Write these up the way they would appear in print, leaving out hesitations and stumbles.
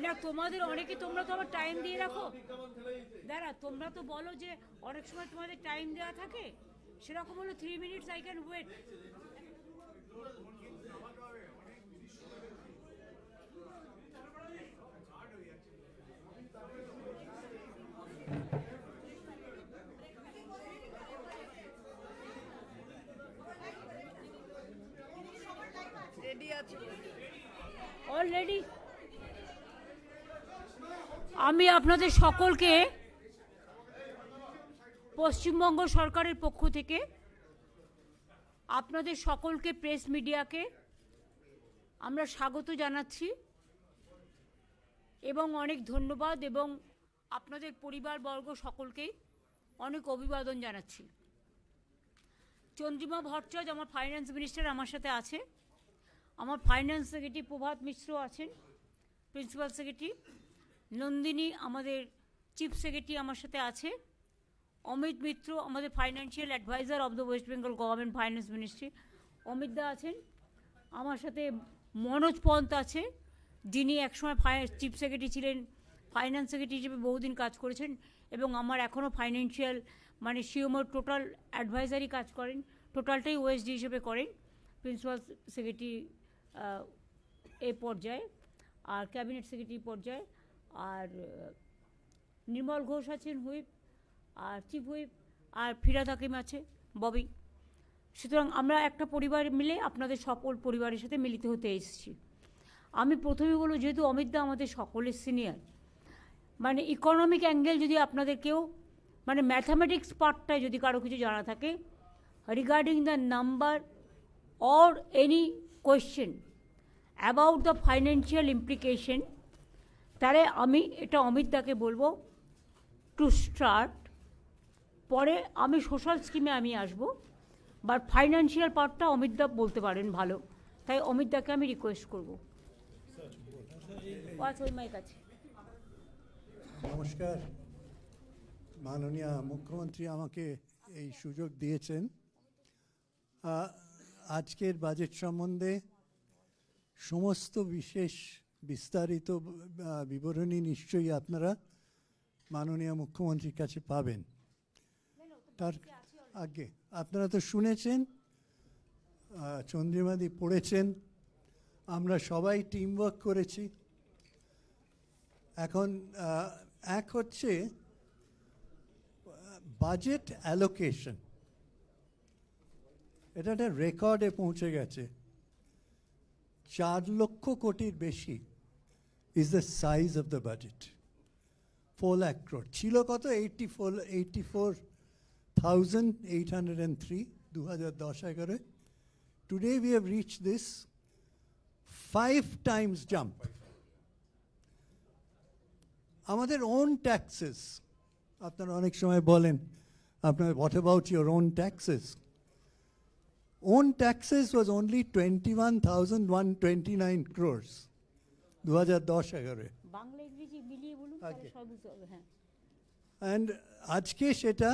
না তোমাদের অনেকে, তোমরা তো আবার টাইম দিয়ে রাখো। দাঁড়া, তোমরা তো বলো যে অনেক সময় তোমাদের টাইম দেওয়া থাকে, সেরকম হলো 3 minutes I can wait. Already আমি আপনাদের সকলকে পশ্চিমবঙ্গ সরকারের পক্ষ থেকে, আপনাদের সকলকে, প্রেস মিডিয়াকে আমরা স্বাগত জানাচ্ছি এবং অনেক ধন্যবাদ, এবং আপনাদের পরিবারবর্গ সকলকেই অনেক অভিবাদন জানাচ্ছি। চন্দ্রিমা ভট্টাচার্য আমার ফাইন্যান্স মিনিস্টার আমার সাথে আছে, আমার ফাইন্যান্স সেক্রেটারি প্রভাত মিশ্র আছেন, প্রিন্সিপাল সেক্রেটারি নন্দিনী আমাদের চিফ সেক্রেটারি আমার সাথে আছে, অমিত মিত্র আমাদের financial adviser of the West Bengal government finance ministry, Amit দা আছেন আমার সাথে, মনোজ পন্ত আছে যিনি একসময় চিফ সেক্রেটারি ছিলেন, ফাইন্যান্স সেক্রেটারি হিসেবে বহুদিন কাজ করেছেন এবং আমার এখনও ফাইন্যান্সিয়াল মানে সিওমোর টোটাল অ্যাডভাইজারি কাজ করেন, টোটালটাই ওএসডি হিসেবে করেন, প্রিন্সিপাল সেক্রেটারি এই পর্যায়ে আর ক্যাবিনেট সেক্রেটারি পর্যায়ে, আর নির্মল ঘোষ আছেন হুইপ আর চিফ হুইপ, আর ফিরাদ হাকিম আছে ববি। সুতরাং আমরা একটা পরিবার মিলে আপনাদের সকল পরিবারের সাথে মিলিত হতে এসেছি। আমি প্রথমে বলব, যেহেতু অমিতদা আমাদের সকলের সিনিয়র, মানে ইকোনমিক অ্যাঙ্গেল যদি আপনাদের কেউ মানে ম্যাথামেটিক্স পার্টটায় যদি কারো কিছু জানা থাকে regarding the number or any question about the financial implication, তাহলে আমি এটা অমিতদাকে বলবো টু স্টার্ট। পরে আমি সোশ্যাল স্কিমে আমি আসবো, বাট ফাইন্যান্সিয়াল পার্টটা অমিতদা বলতে পারেন ভালো, তাই অমিতদাকে আমি রিকোয়েস্ট করবো। ওই কাছে নমস্কার, মাননীয় মুখ্যমন্ত্রী আমাকে এই সুযোগ দিয়েছেন। আজকের বাজেট সম্বন্ধে সমস্ত বিস্তারিত বিবরণী নিশ্চয়ই আপনারা মাননীয় মুখ্যমন্ত্রীর কাছে পাবেন। তার আগে আপনারা তো শুনেছেন, চন্দ্রিমাদি পড়েছেন, আমরা সবাই টিম ওয়ার্ক করেছি। এখন এক হচ্ছে বাজেট অ্যালোকেশন, এটা একটা রেকর্ডে পৌঁছে গেছে। 4 লক্ষ কোটির বেশি is the size of the budget. 4 lakh crore ছিল কত? 84,803 2010-11। Today we have rich this 5 times jump. আমাদের ওন ট্যাক্সেস, আপনারা অনেক সময় বলেন আপনার what about your own taxes? Own taxes was only 21,129 crores 2010-11। Bangla ইংরেজি মিলিয়ে বলুন তাহলে সব বুঝতে হবে। হ্যাঁ, অ্যান্ড আজকে সেটা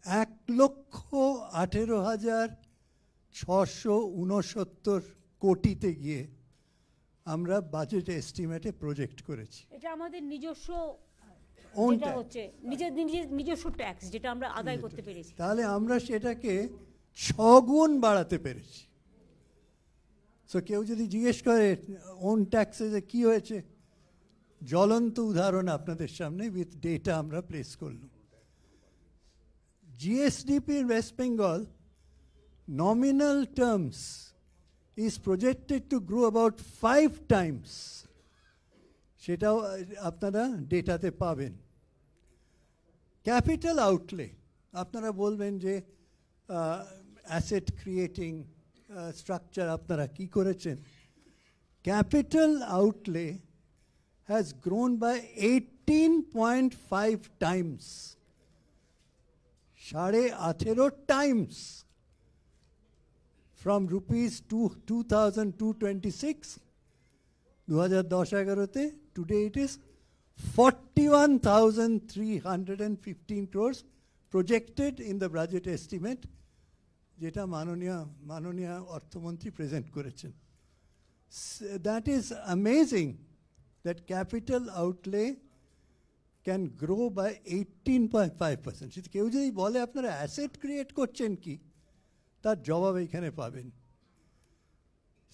1,18,669 কোটিতে গিয়ে আমরা বাজেট এস্টিমেটে প্রজেক্ট করেছি। এটা আমাদের নিজস্ব Own যেটা tax। হচ্ছে নিজস্ব ট্যাক্স যেটা আমরা আদায় করতে পেরেছি। তাহলে আমরা সেটাকে 6 গুণ বাড়াতে পেরেছি। সো কেউ যদি জিজ্ঞেস করে ওন ট্যাক্সে কি হয়েছে, জ্বলন্ত উদাহরণ আপনাদের সামনে উইথ ডেটা আমরা প্লেস করলাম। GSDP in West Bengal nominal terms is projected to grow about 5 times। সেটাও আপনারা ডেটাতে পাবেন। ক্যাপিটাল আউটলে আপনারা বলবেন যে অ্যাসেট ক্রিয়েটিং স্ট্রাকচার আপনারা কি করেছেন? Capital outlay has grown by 18.5 times, 18.5 times, from rupees 2,226 2010-11 today it is 41,315 crores projected in the budget estimate যেটা মাননীয় অর্থমন্ত্রী প্রেজেন্ট করেছেন। That is amazing that capital outlay can grow by 18.5%. যদি কেউ যদি বলে আপনারা অ্যাসেট ক্রিয়েট করছেন কি, তার জবাব এখানে পাবেন।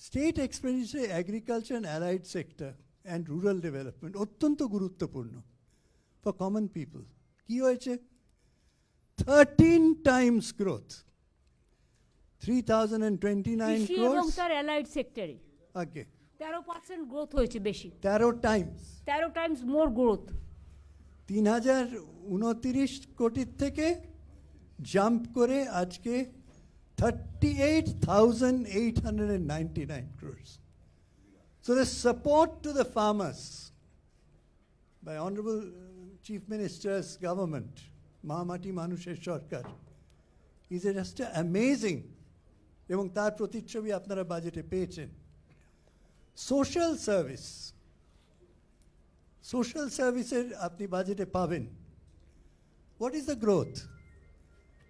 State expenditure agriculture and allied sector and rural development অত্যন্ত গুরুত্বপূর্ণ ফর কমন পিপল। কি হয়েছে? 13 times growth, 3029 কৃষি এবং crores. তার অ্যালাইড সেক্টরে আগে 13% গ্রোথ হয়েছে, বেশি 13 times, 13 টাইমস মোর গ্রোথ। 3029 কোটির থেকে জাম্প করে আজকে 38,899 crores. So the support to the farmers by Honorable Chief Minister's government, Mahamati Manusher Sarkar, is just amazing. এবং তার প্রতিচ্ছবি আপনারা বাজেটে পেয়েছেন। সোশ্যাল সার্ভিসের আপনি বাজেটে পাবেন। What is the growth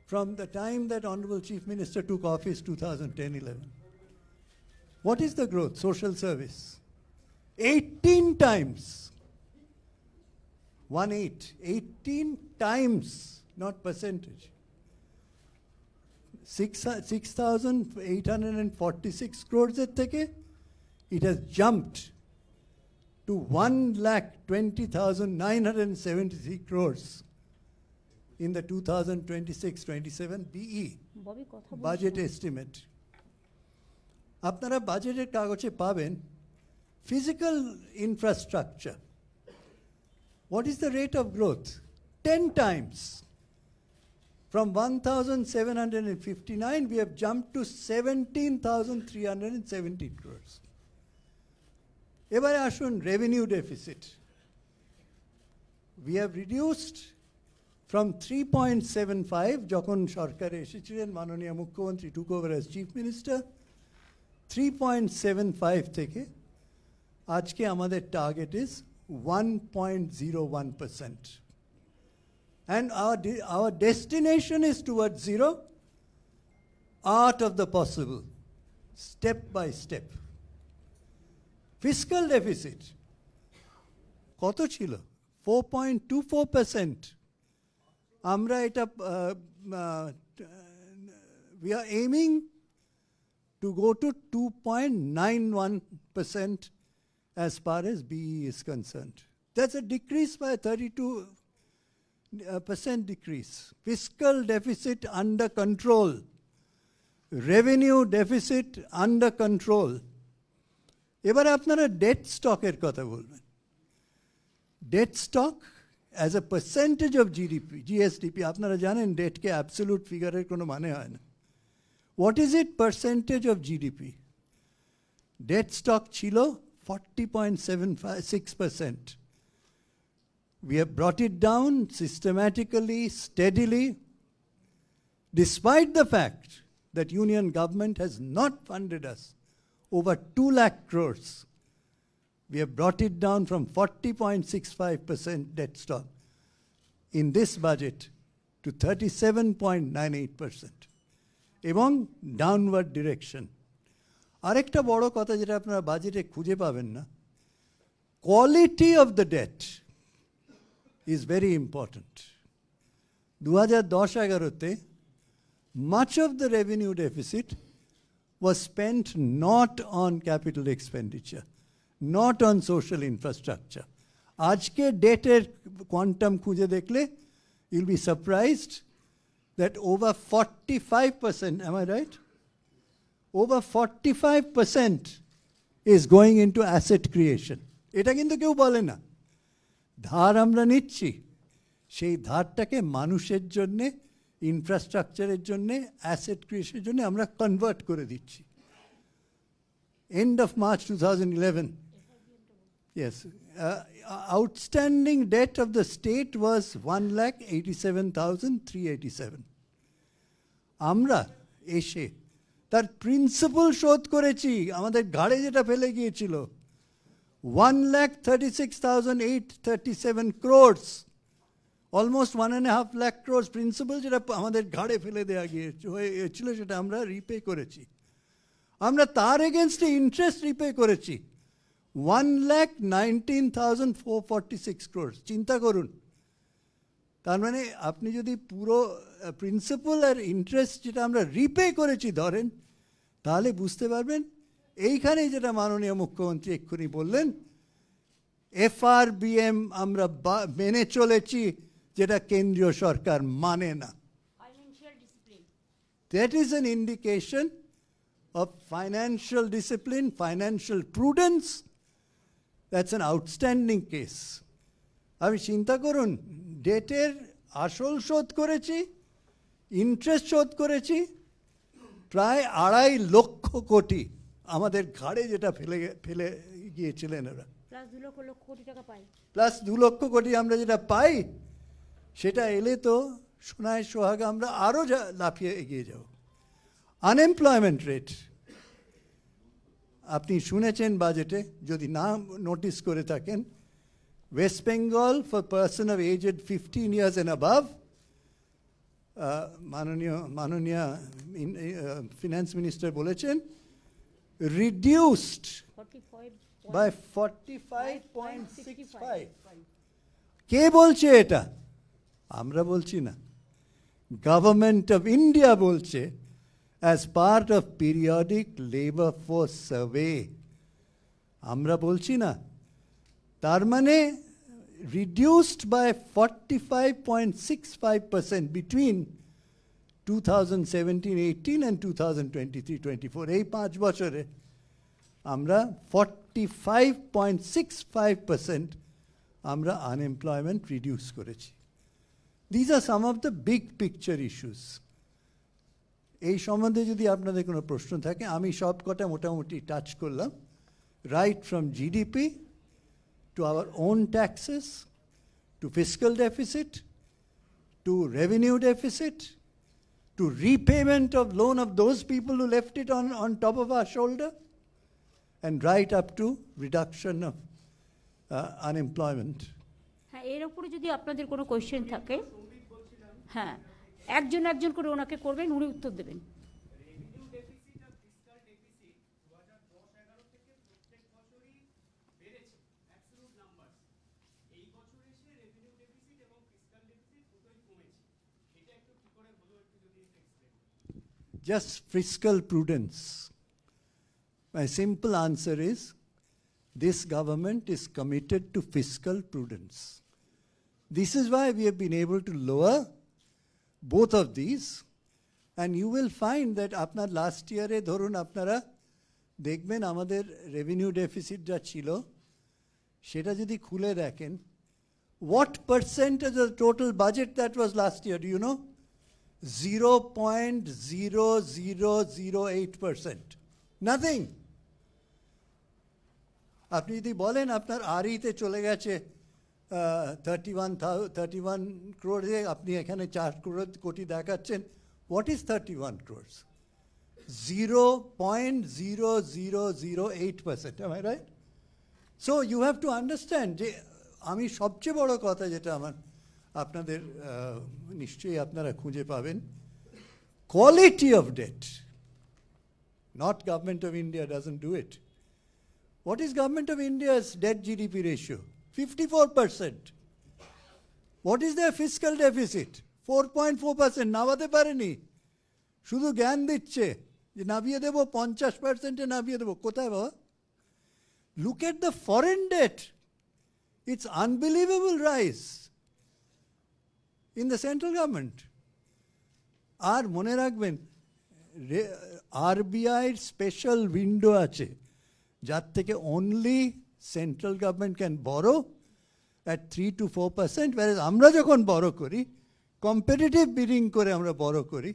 from the time that Honorable Chief Minister took office, 2010-11? What is the growth? Social service 18 times, 18 times, not percentage. 6,846 crores এর থেকে it has jumped to 1,20,973 crores in the 2026-27 BE Bobby কথা budget estimate. আপনারা বাজেটের কাগজে পাবেন physical infrastructure. What is the rate of growth? 10 times. From 1,759, we have jumped to 17,370 crores. এবারে আসুন revenue deficit. We have reduced from 3.75 যখন সরকারে এসেছিলেন মাননীয় মুখ্যমন্ত্রী took over as chief minister, 3.75 থেকে আজকে আমাদের target is 1.01%. And our destination is towards zero, art of the possible, step by step. Fiscal deficit, কত ছিল? 4.24%. আমরা এটা we are aiming to go to 2.91% as far as BE is concerned. That's a decrease by 32% decrease. Fiscal deficit under control. Revenue deficit under control. এবারে আপনারা debt stock এর কথা বলবেন। Debt stock as a percentage of GDP, GSDP, আপনারা জানেন debt কে absolute figure এর কোনো মানে হয় না। What is it percentage of GDP? Debt stock ছিল 40.76%. We have brought it down systematically, steadily, despite the fact that Union government has not funded us over 2 lakh crores. We have brought it down from 40.65% debt stock in this budget to 37.98%. এবং downward direction. আরেকটা বড় কথা যেটা আপনারা বাজেটে খুঁজে পাবেন না, quality of the debt is very important. 2010-11-তে much of the revenue deficit was spent not on capital expenditure, not on social infrastructure. আজকে ডেটের কোয়ান্টাম খুঁজে দেখলে you'll be surprised that over 45%, am I right? Over 45% is going into asset creation. এটা কিন্তু কেউ বলে না। ধার আমরা নিচ্ছি, সেই ধারটাকে মানুষের জন্যে, ইনফ্রাস্ট্রাকচারের জন্যে, অ্যাসেট ক্রিয়েশনের জন্য আমরা কনভার্ট করে দিচ্ছি। End of March 2011, yes, outstanding debt of the state was 1,87,387. আমরা এসে তার প্রিন্সিপাল শোধ করেছি, আমাদের ঘাড়ে যেটা ফেলে গিয়েছিল 1,36,837 crores, almost 1.5 lakh crores principal যেটা আমাদের ঘাড়ে ফেলে দেওয়া গিয়েছিল সেটা আমরা রিপে করেছি। আমরা তার এগেনস্টে ইন্টারেস্ট রিপে করেছি 1,19,446 crores, চিন্তা করুন। তার মানে আপনি যদি পুরো প্রিন্সিপাল আর ইন্টারেস্ট যেটা আমরা রিপে করেছি ধরেন, তাহলে বুঝতে পারবেন এইখানেই যেটা মাননীয় মুখ্যমন্ত্রী এক্ষুনি বললেন, FRBM আমরা মেনে চলেছি, যেটা কেন্দ্রীয় সরকার মানে না। Financial discipline. That is an indication of financial discipline, financial prudence. That's an outstanding case. আমি চিন্তা করুন, ডেটের আসল শোধ করেছি, ইন্টারেস্ট শোধ করেছি, প্রায় 2.5 লক্ষ কোটি আমাদের ঘাড়ে যেটা ফেলে গিয়েছিলেন ওরা, প্লাস 2 লক্ষ কোটি টাকা পাই। প্লাস 2 লক্ষ কোটি আমরা যেটা পাই, সেটা এলে তো সোনায় সোহাগা আমরা আরও লাফিয়ে এগিয়ে যাব। আনএমপ্লয়মেন্ট রেট আপনি শুনেছেন বাজেটে, যদি না নোটিস করে থাকেন, West Bengal for person of aged 15 years and above, মাননীয় ফিনান্স মিনিস্টার বলেছেন, রিডিউসড 45 by 45.65. কে বলছে এটা? আমরা বলছি না, গভর্নমেন্ট অফ ইন্ডিয়া বলছে, as part of periodic labor force survey. আমরা বলছি না। তার মানে reduced by 45.65% between 2017-18 and 2023-24, এই 5 বছরে আমরা 45.65% আমরা আনএমপ্লয়মেন্ট রিডিউস করেছি। These are some of the big picture issues. এই সম্বন্ধে যদি আপনাদের কোনো প্রশ্ন থাকে, আমি সব কটা মোটামুটি টাচ করলাম, right from GDP to our own taxes, to fiscal deficit, to revenue deficit, to repayment of loan of those people who left it on top of our shoulder, and right up to reduction of unemployment. হ্যাঁ, এর উপরে যদি আপনাদের কোনো question থাকে, হ্যাঁ, একজন একজন করে ওনাকে করবেন, উনি উত্তর দেবেন। Just fiscal prudence. My simple answer is, this government is committed to fiscal prudence. This is why we have been able to lower both of these, and you will find that আপনার last year এ ধরুন আপনারা দেখবেন আমাদের revenue deficit যা ছিল, সেটা যদি খুলে দেখেন, what percentage of the total budget that was last year, do you know? 0.0008%. Nothing. আপনি যদি বলেন আপনার আরইতে চলে গেছে 31 crore, আপনি এখানে 4 কোটি দেখাচ্ছেন, what is 31 crores? 0.0008%. Am I right? So you have to understand যে আমি সবচেয়ে বড় কথা যেটা আমার আপনাদের নিশ্চয়ই আপনারা খুঁজে পাবেন, quality of debt. Not Government of India doesn't do it. What is Government of India's debt GDP ratio? 54%. What is their fiscal deficit? 4.4%. নামাতে পারেনি, শুধু জ্ঞান দিচ্ছে যে নামিয়ে দেবো, 50%-এ নামিয়ে দেবো। কোথায় বাবা? Look at the foreign debt. It's unbelievable rise in the central government. আর মনে রাখবেন, আরবিআইয়ের স্পেশাল উইন্ডো আছে, যার থেকে only central government can borrow at 3 to 4%, whereas আমরা যখন borrow করি, competitive bidding করে আমরা borrow করি,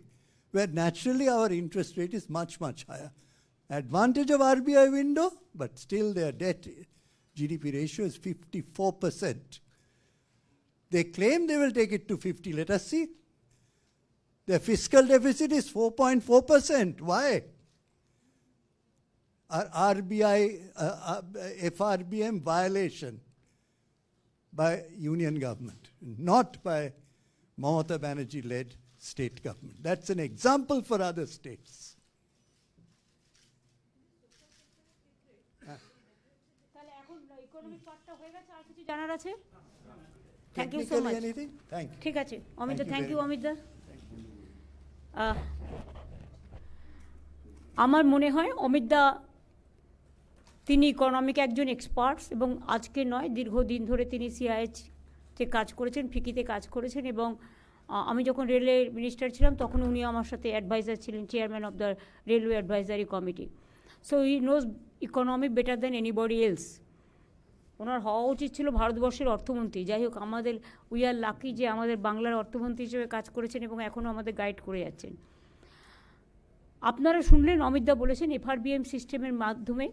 where naturally our interest rate is much, much higher. Advantage of RBI window, but still their debt GDP ratio is 54%. They claim they will take it to 50. Let us see. Their fiscal deficit is 4.4%. Why? RBI, FRBM violation by union government, not by Mamata Banerjee-led state government. That's an example for other states. তাহলে economic পার্টটা হয়ে গেছে, আর কিছু জানার আছে? Thank you so much. ঠিক আছে অমিতদা, থ্যাংক ইউ অমিতদা। আমার মনে হয় অমিতদা তিনি ইকোনমিক একজন এক্সপার্টস, এবং আজকে নয় দীর্ঘদিন ধরে তিনি সিআইএইচতে কাজ করেছেন, ফিকিতে কাজ করেছেন, এবং আমি যখন রেলের মিনিস্টার ছিলাম তখন উনি আমার সাথে অ্যাডভাইজার ছিলেন, chairman of the railway advisory committee. So he knows economy better than anybody else. ওনার হওয়া উচিত ছিল ভারতবর্ষের অর্থমন্ত্রী। যাই হোক, আমাদের উই আর লাকি যে আমাদের বাংলার অর্থমন্ত্রী হিসেবে কাজ করেছেন এবং এখনও আমাদের গাইড করে যাচ্ছেন। আপনারা শুনলেন অমিতদা বলেছেন এফআরবিএম সিস্টেমের মাধ্যমে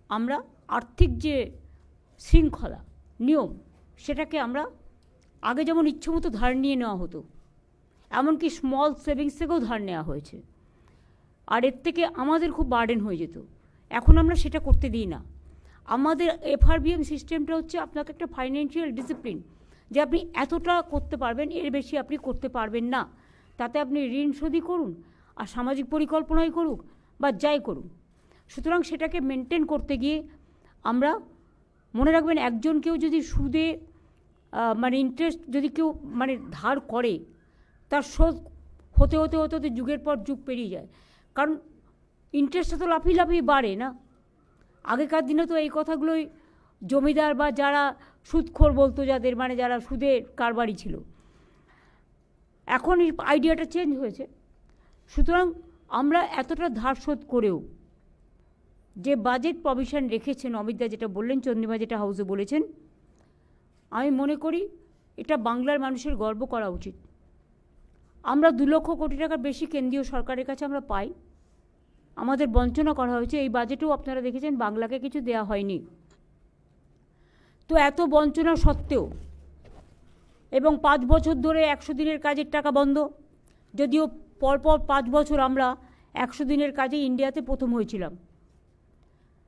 আমরা আর্থিক যে শৃঙ্খলা নিয়ম সেটাকে আমরা আগে যেমন ইচ্ছেমতো ধার নিয়ে নেওয়া হতো, এমনকি স্মল সেভিংস থেকেও ধার নেওয়া হয়েছে, আর এর থেকে আমাদের খুব বার্ডেন হয়ে যেত। এখন আমরা সেটা করতে দিই না। আমাদের এফআরবিএম সিস্টেমটা হচ্ছে আপনাকে একটা ফাইন্যান্সিয়াল ডিসিপ্লিন, যে আপনি এতটা করতে পারবেন, এর বেশি আপনি করতে পারবেন না। তাতে আপনি ঋণ শোধই করুন আর সামাজিক পরিকল্পনাই করুক বা যাই করুন। সুতরাং সেটাকে মেনটেন করতে গিয়ে আমরা মনে রাখবেন, একজন কেউ যদি সুদে মানে ইন্টারেস্ট যদি কেউ মানে ধার করে, তার শোধ হতে হতে হতে হতে যুগের পর যুগ পেরিয়ে যায়। কারণ ইন্টারেস্টটা তো লাফিয়ে লাফিয়ে বাড়ে না। আগেকার দিনে তো এই কথাগুলোই জমিদার বা যারা সুদখোর বলতো, যাদের মানে যারা সুদের কারবারি ছিল। এখন এই আইডিয়াটা চেঞ্জ হয়েছে। সুতরাং আমরা এতটা ধার শোধ করেও যে বাজেট প্রভিশন রেখেছেন অমিতদা, যেটা বললেন, চন্দ্রিমা যেটা হাউসে বলেছেন, আমি মনে করি এটা বাংলার মানুষের গর্ব করা উচিত। আমরা 2 লক্ষ কোটি টাকার বেশি কেন্দ্রীয় সরকারের কাছে আমরা পাই, আমাদের বঞ্চনা করা হয়েছে। এই বাজেটেও আপনারা দেখেছেন বাংলাকে কিছু দেয়া হয়নি। তো এত বঞ্চনা সত্ত্বেও, এবং 5 বছর ধরে 100 দিনের কাজের টাকা বন্ধ, যদিও পরপর 5 বছর আমরা 100 দিনের কাজে ইন্ডিয়াতে প্রথম হয়েছিলাম।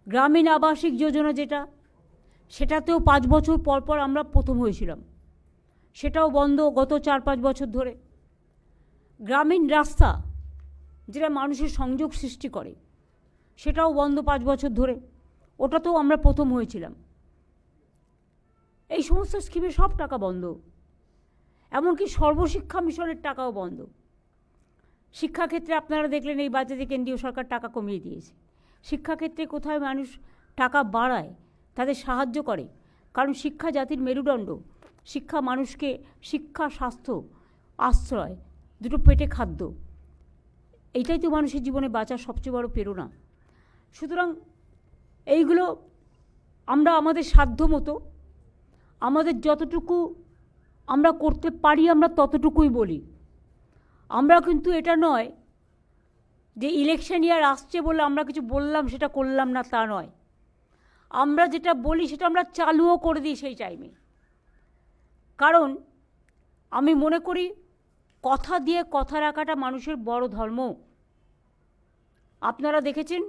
গ্রামীণ আবাসিক যোজনা যেটা, সেটাতেও 5 বছর পরপর আমরা প্রথম হয়েছিলাম, সেটাও বন্ধ গত 4-5 বছর ধরে। গ্রামীণ রাস্তা যেটা মানুষের সংযোগ সৃষ্টি করে, সেটাও বন্ধ 5 বছর ধরে, ওটাতেও আমরা প্রথম হয়েছিলাম। এই সমস্ত স্কিমে সব টাকা বন্ধ, এমনকি সর্বশিক্ষা মিশনের টাকাও বন্ধ। শিক্ষাক্ষেত্রে আপনারা দেখলেন এই বাজেটে কেন্দ্রীয় সরকার টাকা কমিয়ে দিয়েছে। শিক্ষাক্ষেত্রে কোথায় মানুষ টাকা বাড়ায়, তাদের সাহায্য করে, কারণ শিক্ষা জাতির মেরুদণ্ড। শিক্ষা মানুষকে শিক্ষা, স্বাস্থ্য, আশ্রয়, দুটো পেটে খাদ্য, এইটাই তো মানুষের জীবনে বাঁচার সবচেয়ে বড় প্রেরণা। সুতরাং এইগুলো আমরা আমাদের সাধ্য মতো, আমাদের যতটুকু আমরা করতে পারি আমরা ততটুকুই বলি। আমরা কিন্তু এটা নয় যে ইলেকশন ইয়ার আসছে বলে আমরা কিছু বললাম সেটা করলাম না, তা নয়। আমরা যেটা বলি সেটা আমরা চালুও করে দিই সেই টাইমে। কারণ আমি মনে করি কথা দিয়ে কথা রাখাটা মানুষের বড় ধর্ম। আপনারা দেখেছেন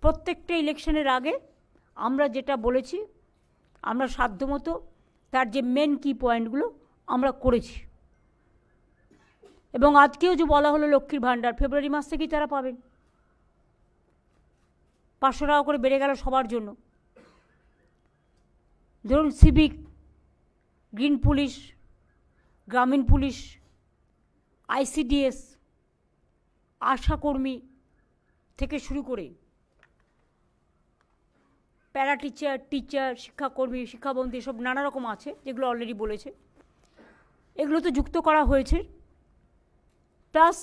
প্রত্যেকটা ইলেকশনের আগে আমরা যেটা বলেছি, আমরা সাধ্যমতো তার যে মেন কি পয়েন্টগুলো আমরা করেছি। এবং আজকেও যে বলা হলো লক্ষ্মীর ভাণ্ডার, ফেব্রুয়ারি মাস থেকেই তারা পাবেন। 500 টাকা করে বেড়ে গেল সবার জন্য। ধরুন সিভিক, গ্রিন পুলিশ, গ্রামীণ পুলিশ, আইসিডিএস, আশাকর্মী থেকে শুরু করে প্যারা টিচার, টিচার, শিক্ষাকর্মী, শিক্ষাবন্ধী, সব নানা রকম আছে, যেগুলো অলরেডি বলেছে। এগুলো তো যুক্ত করা হয়েছে। প্লাস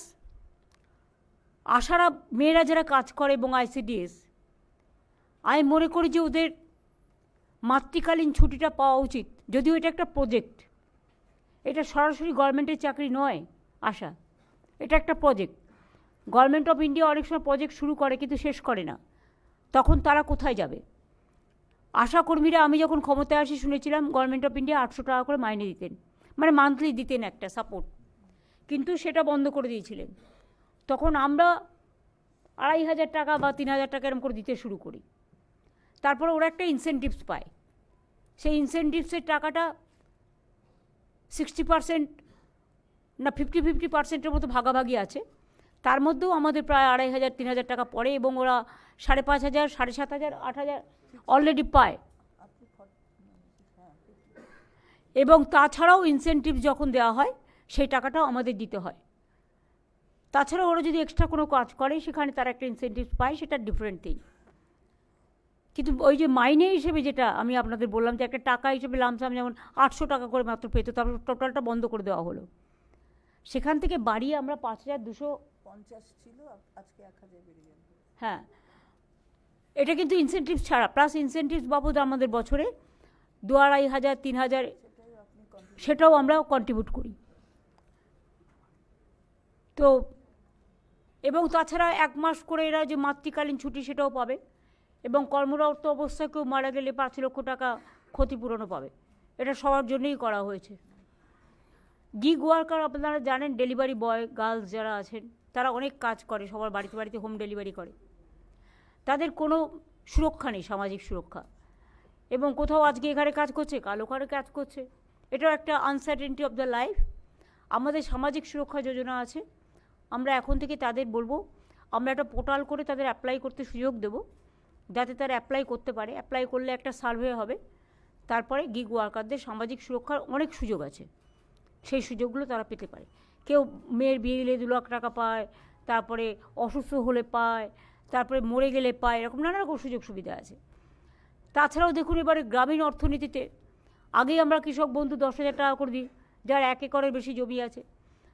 আশারা মেয়েরা যারা কাজ করে এবং আইসিডিএস, আমি মনে করি যে ওদের মাতৃকালীন ছুটিটা পাওয়া উচিত। যদিও এটা একটা প্রজেক্ট, এটা সরাসরি গভর্নমেন্টের চাকরি নয় আশা, এটা একটা প্রজেক্ট। গভর্নমেন্ট অফ ইন্ডিয়া অনেক সময় প্রজেক্ট শুরু করে কিন্তু শেষ করে না, তখন তারা কোথায় যাবে? আশাকর্মীরা, আমি যখন ক্ষমতায় আসি শুনেছিলাম গভর্নমেন্ট অফ ইন্ডিয়া 800 টাকা করে মাইনে দিতেন, মানে মান্থলি দিতেন একটা সাপোর্ট, কিন্তু সেটা বন্ধ করে দিয়েছিলেন। তখন আমরা 2500 টাকা বা 3000 টাকা এরকম করে দিতে শুরু করি। তারপরে ওরা একটা ইনসেন্টিভস পায়, সেই ইনসেন্টিভসের টাকাটা 60% না 50-50% মতো ভাগাভাগি আছে। তার মধ্যেও আমাদের প্রায় 2500-3000 টাকা পড়ে, এবং ওরা 5500, 7500, 8000 অলরেডি পায়। এবং তাছাড়াও ইনসেনটিভ যখন দেওয়া হয় সেই টাকাটাও আমাদের দিতে হয়। তাছাড়াও ওরা যদি এক্সট্রা কোনো কাজ করে সেখানে তারা একটা ইনসেনটিভ পায়, সেটা ডিফারেন্ট থিং। কিন্তু ওই যে মাইনে হিসেবে যেটা আমি আপনাদের বললাম যে একটা টাকা হিসেবে লামসাম যেমন 800 টাকা করে মাত্র পেতো, তারপর টোটালটা বন্ধ করে দেওয়া হলো, সেখান থেকে বাড়িয়ে আমরা 5250 ছিল, আজকে 1000 বেরিয়ে গেল। হ্যাঁ, এটা কিন্তু ইনসেনটিভ ছাড়া, প্লাস ইনসেনটিভ বাবদ আমাদের বছরে 2500 3000 সেটাও আমরা কন্ট্রিবিউট করি। তো এবং তাছাড়া 1 মাস করে এরা যে মাতৃকালীন ছুটি সেটাও পাবে, এবং কর্মরত অবস্থায় কেউ মারা গেলে 5 লক্ষ টাকা ক্ষতিপূরণও পাবে। এটা সবার জন্যই করা হয়েছে। গিগ ওয়ার্কার আপনারা জানেন, ডেলিভারি বয় গার্লস যারা আছেন তারা অনেক কাজ করে, সবার বাড়িতে বাড়িতে হোম ডেলিভারি করে, তাদের কোনো সুরক্ষা নেই, সামাজিক সুরক্ষা। এবং কোথাও আজকে এখানে কাজ করছে, কাল ওখানে কাজ করছে, এটাও একটা আনসার্টেনটি অফ দ্য লাইফ। আমাদের সামাজিক সুরক্ষা যোজনা আছে, আমরা এখন থেকে তাদের বলবো, আমরা একটা পোর্টাল করে তাদের অ্যাপ্লাই করতে সুযোগ দেব, যাতে তারা অ্যাপ্লাই করতে পারে। অ্যাপ্লাই করলে একটা সার্ভে হবে, তারপরে গিগ ওয়ার্কারদের সামাজিক সুরক্ষার অনেক সুযোগ আছে, সেই সুযোগগুলো তারা পেতে পারে। কেউ মেয়ের বিয়ে দিলে 2 লাখ টাকা পায়, তারপরে অসুস্থ হলে পায়, তারপরে মরে গেলে পায়, এরকম নানা রকম সুযোগ সুবিধা আছে। তাছাড়াও দেখুন, এবারে গ্রামীণ অর্থনীতিতে আগেই আমরা কৃষক বন্ধু 10,000 টাকা করে দিই, যার 1 একরের বেশি জমি আছে,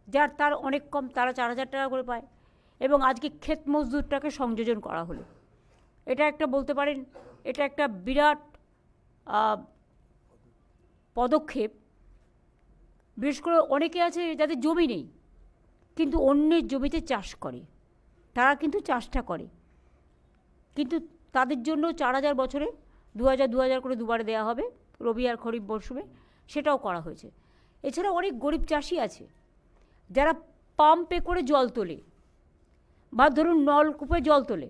যার তার অনেক কম, তারা 4000 টাকা করে পায়। এবং আজকে ক্ষেত মজদুরটাকে সংযোজন করা হলো, এটা একটা বলতে পারেন এটা একটা বিরাট পদক্ষেপ। বিশেষ করে অনেকে আছে যাদের জমি নেই কিন্তু অন্যের জমিতে চাষ করে, তারা কিন্তু চাষটা করে, কিন্তু তাদের জন্য 4000 বছরে 2000 করে দুবারে দেওয়া হবে, রবি আর খরিফ মরশুমে, সেটাও করা হয়েছে। এছাড়া অনেক গরিব চাষি আছে যারা পাম্পে করে জল তোলে, বা ধরুন নলকূপে জল তোলে।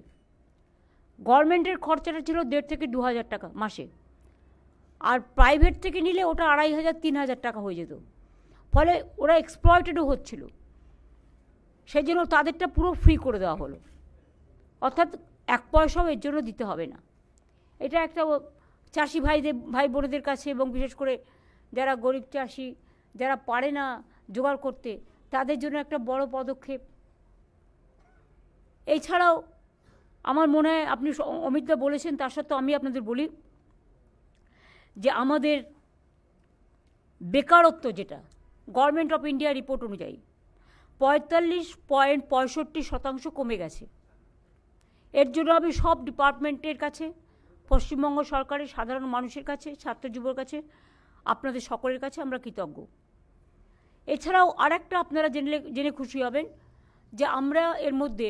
গভর্নমেন্টের খরচাটা ছিল 1,500 থেকে 2,000 টাকা মাসে, আর প্রাইভেট থেকে নিলে ওটা 2,500-3,000 টাকা হয়ে যেত। ফলে ওরা এক্সপ্লয়েটেডও হচ্ছিল, সেই জন্য তাদেরটা পুরো ফ্রি করে দেওয়া হলো, অর্থাৎ 1 পয়সাও এর জন্য দিতে হবে না। এটা একটা চাষি ভাই বোনেদের কাছে, এবং বিশেষ করে যারা গরিব চাষি, যারা পারে না জোগাড় করতে, তাদের জন্য একটা বড় পদক্ষেপ। এছাড়াও আমার মনে হয়, আপনি অমিতদা বলেছেন, তার সত্ত্বেও আমি আপনাদের বলি যে আমাদের বেকারত্ব, যেটা গভর্নমেন্ট অফ ইন্ডিয়া রিপোর্ট অনুযায়ী 45.65% কমে গেছে। এর জন্য আমি সব ডিপার্টমেন্টের কাছে, পশ্চিমবঙ্গ সরকারের সাধারণ মানুষের কাছে, ছাত্র যুবর কাছে, আপনাদের সকলের কাছে আমরা কৃতজ্ঞ। এছাড়াও আরেকটা আপনারা জেনে খুশি হবেন যে আমরা এর মধ্যে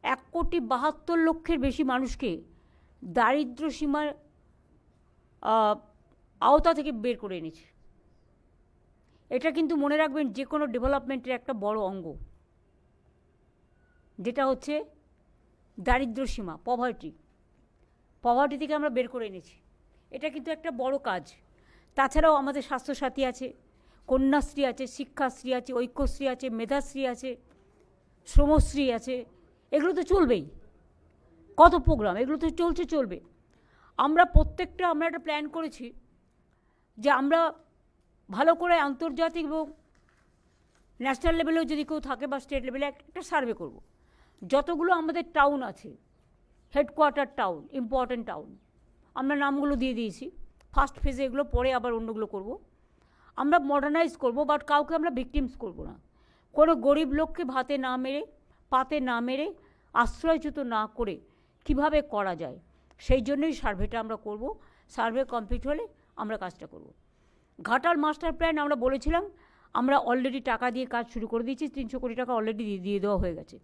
1,72,00,000 বেশি মানুষকে দারিদ্র সীমার আওতা থেকে বের করে এনেছি। এটা কিন্তু মনে রাখবেন, যে কোনো ডেভেলপমেন্টের একটা বড় অঙ্গ, যেটা হচ্ছে দারিদ্র সীমা, পভার্টি থেকে আমরা বের করে এনেছি। এটা কিন্তু একটা বড় কাজ। তাছাড়াও আমাদের স্বাস্থ্যসাথী আছে, কন্যাশ্রী আছে, শিক্ষাশ্রী আছে, ঐক্যশ্রী আছে, মেধাশ্রী আছে, শ্রমশ্রী আছে, এগুলো তো চলবেই। কত প্রোগ্রাম, এগুলো তো চলবে। আমরা একটা প্ল্যান করেছি যে আমরা ভালো করে আন্তর্জাতিক এবং ন্যাশনাল লেভেলেও যদি কেউ থাকে, বা স্টেট লেভেলে একটা সার্ভে করব। যতগুলো আমাদের টাউন আছে, হেডকোয়ার্টার টাউন, ইম্পর্ট্যান্ট টাউন, আমরা নামগুলো দিয়ে দিয়েছি। ফার্স্ট ফেজে এগুলো, পরে আবার অন্যগুলো করব। আমরা মডার্নাইজ করব, বাট কাউকে আমরা ভিকটিমস করব না। কোনো গরিব লোককে পাতে না মেরে আশ্রয়চ্যুত না করে কিভাবে করা যায়, সেই জন্যই সার্ভেটা আমরা করব। সার্ভে কমপ্লিট হলে আমরা কাজটা করব। ঘাটাল মাস্টার প্ল্যান আমরা বলেছিলাম, আমরা অলরেডি টাকা দিয়ে কাজ শুরু করে দিয়েছি, 300 কোটি টাকা অলরেডি দিয়ে দেওয়া হয়ে গেছে।